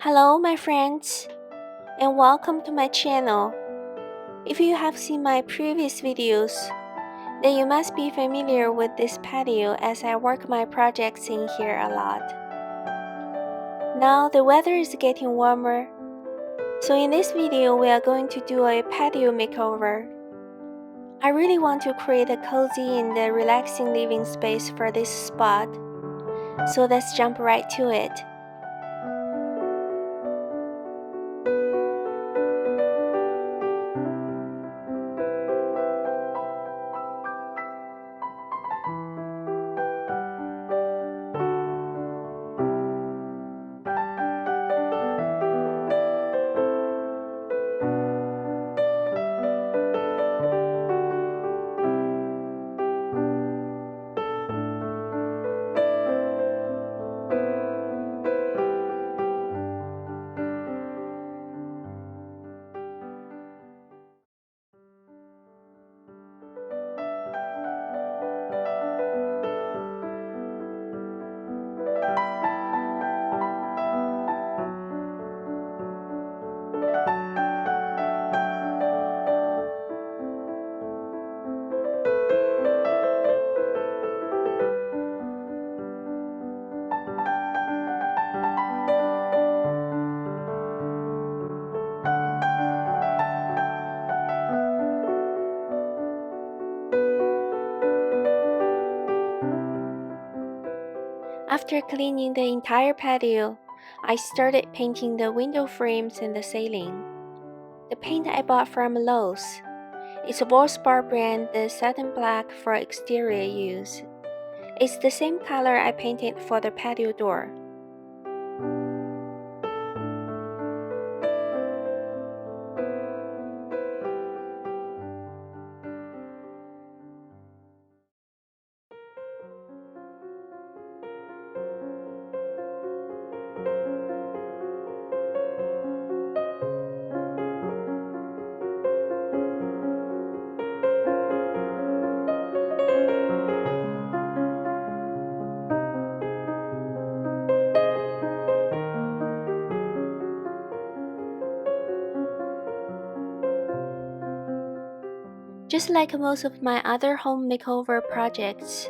Hello my friends, and welcome to my channel. If you have seen my previous videos, then you must be familiar with this patio as I work my projects in here a lot. Now the weather is getting warmer, so in this video we are going to do a patio makeover. I really want to create a cozy and relaxing living space for this spot, so let's jump right to it. After cleaning the entire patio, I started painting the window frames and the ceiling. The paint I bought from Lowe's. It's a Valspar brand, the satin black for exterior use. It's the same color I painted for the patio door. Just like most of my other home makeover projects,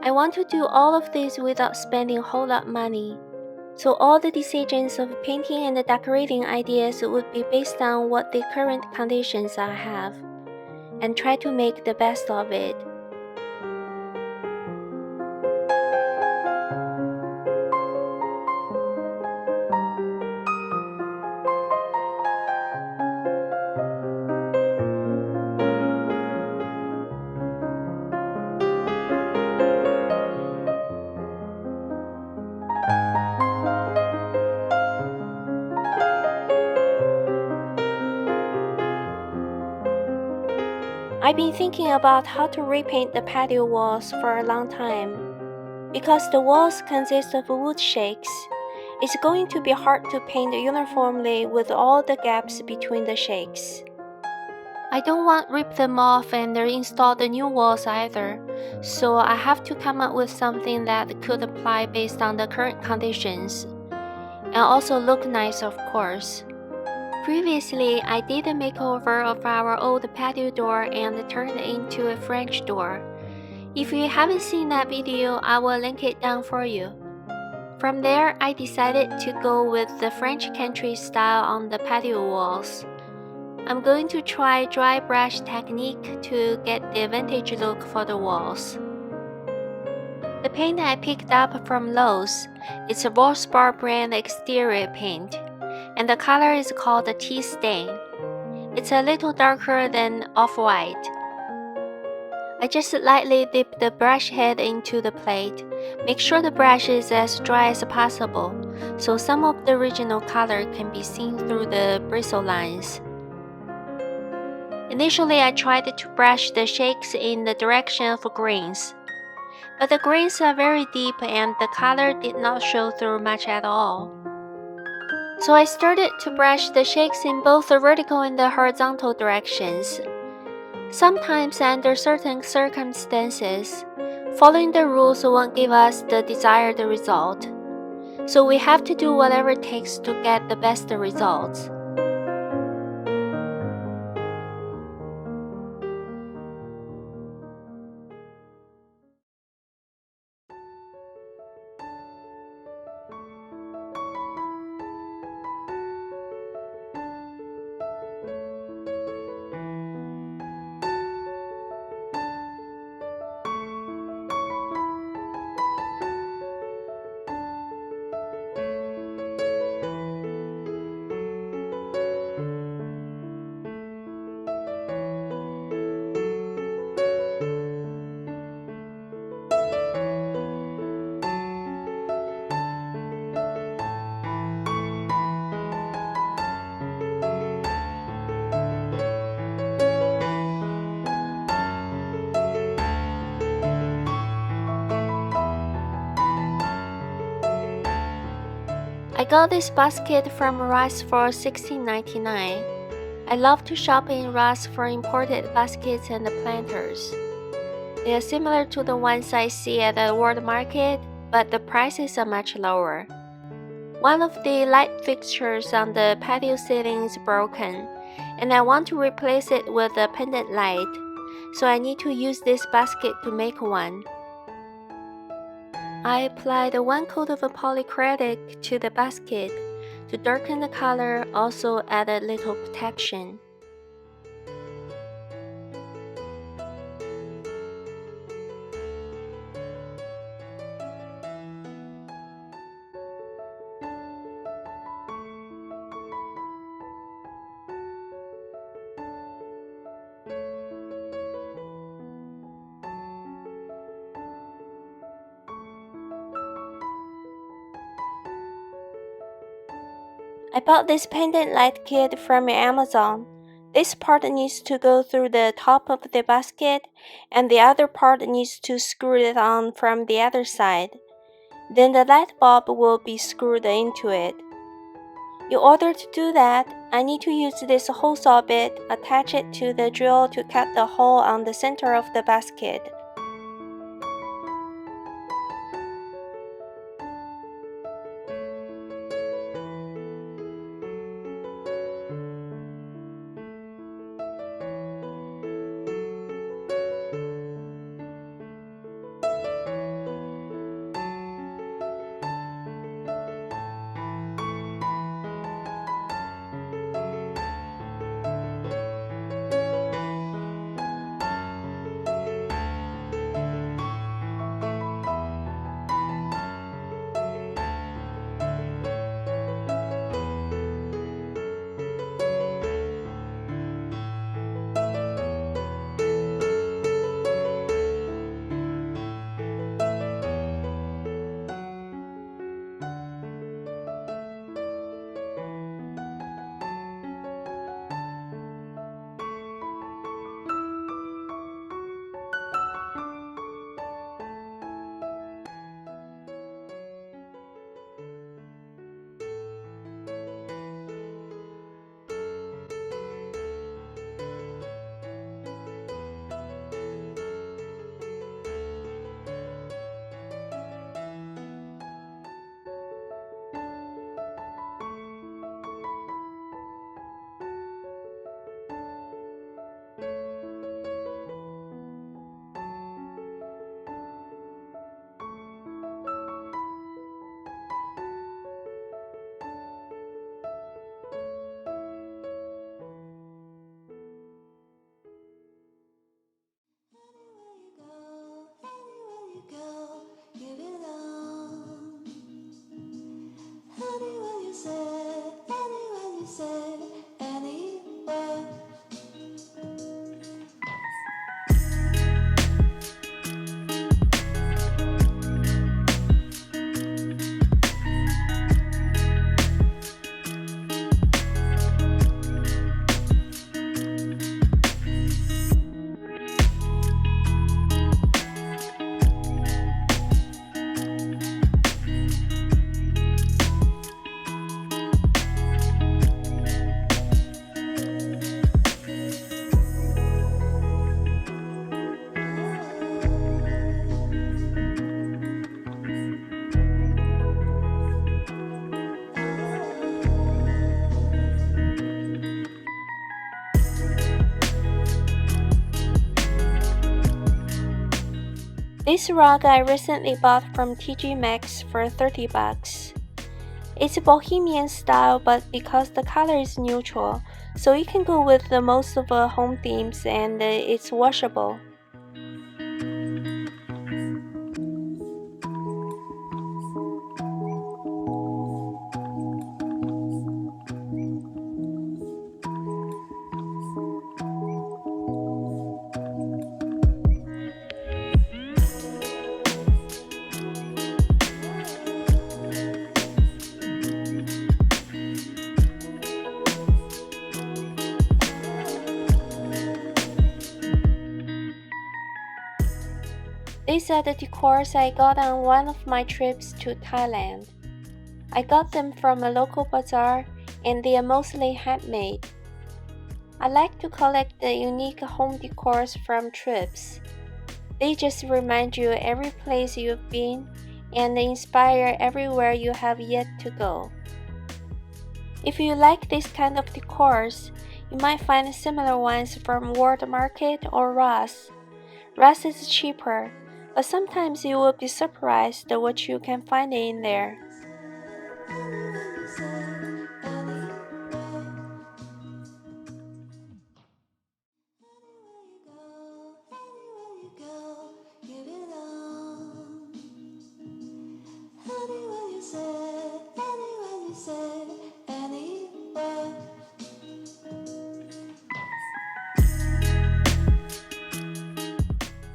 I want to do all of this without spending a whole lot of money, so all the decisions of painting and the decorating ideas would be based on what the current conditions I have, and try to make the best of it. I've been thinking about how to repaint the patio walls for a long time. Because the walls consist of wood shakes, it's going to be hard to paint uniformly with all the gaps between the shakes. I don't want to rip them off and reinstall the new walls either, so I have to come up with something that could apply based on the current conditions, and also look nice of course. Previously, I did a makeover of our old patio door and turned it into a French door. If you haven't seen that video, I will link it down for you. From there, I decided to go with the French country style on the patio walls. I'm going to try dry brush technique to get the vintage look for the walls. The paint I picked up from Lowe's is a Valspar brand exterior paint, and the color is called the Tea Stain. It's a little darker than off-white. I just lightly dip the brush head into the plate. Make sure the brush is as dry as possible, so some of the original color can be seen through the bristle lines. Initially, I tried to brush the shakes in the direction of grains, but the grains are very deep and the color did not show through much at all. So I started to brush the shakes in both the vertical and the horizontal directions. Sometimes under certain circumstances, following the rules won't give us the desired result. So we have to do whatever it takes to get the best results. I got this basket from Ross for $16.99. I love to shop in Ross for imported baskets and planters. They are similar to the ones I see at the world market, but the prices are much lower. One of the light fixtures on the patio ceiling is broken, and I want to replace it with a pendant light, so I need to use this basket to make one. I applied one coat of polycrylic to the basket to darken the color, also add a little protection. I bought this pendant light kit from Amazon. This part needs to go through the top of the basket, and the other part needs to screw it on from the other side. Then the light bulb will be screwed into it. In order to do that, I need to use this hole saw bit, attach it to the drill to cut the hole on the center of the basket. This rug I recently bought from TG Maxx for 30 bucks. It's a bohemian style, but because the color is neutral, so it can go with the most of the home themes, and it's washable. These are the decors I got on one of my trips to Thailand. I got them from a local bazaar, and they are mostly handmade. I like to collect the unique home decors from trips. They just remind you every place you've been and inspire everywhere you have yet to go. If you like this kind of decors, you might find similar ones from World Market or Ross. Ross is cheaper, but sometimes you will be surprised at what you can find in there.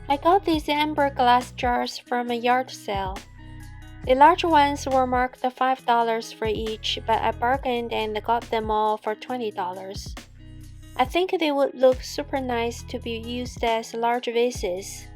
I got these amber glass jars from a yard sale. The large ones were marked $5 for each, but I bargained and got them all for $20. I think they would look super nice to be used as large vases.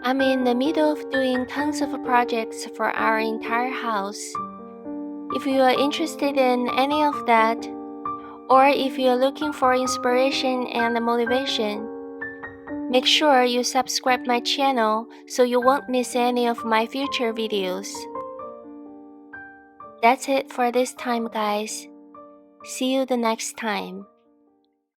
I'm in the middle of doing tons of projects for our entire house. If you are interested in any of that, or if you are looking for inspiration and motivation, make sure you subscribe my channel so you won't miss any of my future videos. That's it for this time, guys. See you the next time.